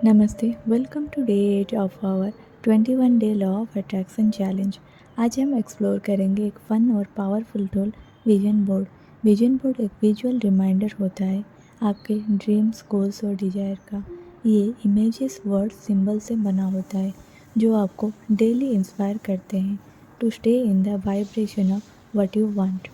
नमस्ते, welcome to day 8 of our 21 day law of attraction challenge. आज हम explore करेंगे एक फ़न और powerful tool vision board. Vision board एक विजुअल रिमाइंडर होता है आपके ड्रीम्स, गोल्स और डिज़ायर का। ये इमेजेस, वर्ड, सिंबल से बना होता है जो आपको डेली इंस्पायर करते हैं to stay in the vibration of what you want.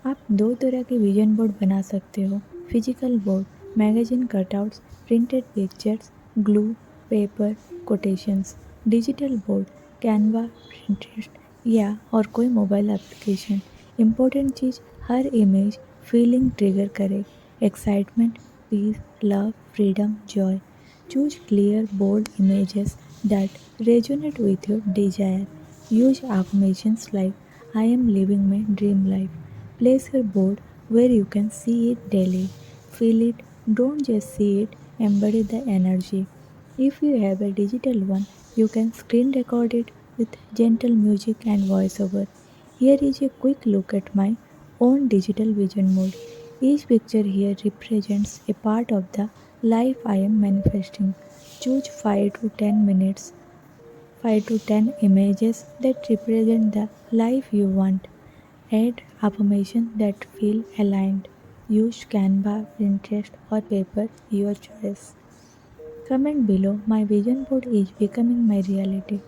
आप दो तरह के विजन बोर्ड बना सकते हो। Physical board, magazine cutouts, printed pictures, glue, paper, quotations. Digital board, Canva, Pinterest या और कोई मोबाइल एप्लीकेशन। इम्पोर्टेंट चीज़, हर इमेज फीलिंग ट्रिगर करे, excitement, peace, love, freedom, joy. Choose clear, bold images that resonate with your desire. Use affirmations like I am living my dream life. Place your board where you can see it daily. Feel it, don't just see it, embody the energy. If you have a digital one, you can screen record it with gentle music and voiceover. Here is a quick look at my own digital vision mode. Each picture here represents a part of the life I am manifesting. Choose 5 to 10 minutes, 5 to 10 images that represent the life you want. Add affirmations that feel aligned. Use Canva, Pinterest, or paper, your choice. Comment below. My vision board is becoming my reality.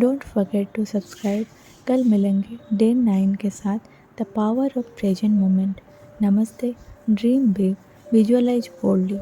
Don't forget to subscribe. कल मिलेंगे day 9 के साथ the power of present moment. नमस्ते, dream big, visualise boldly.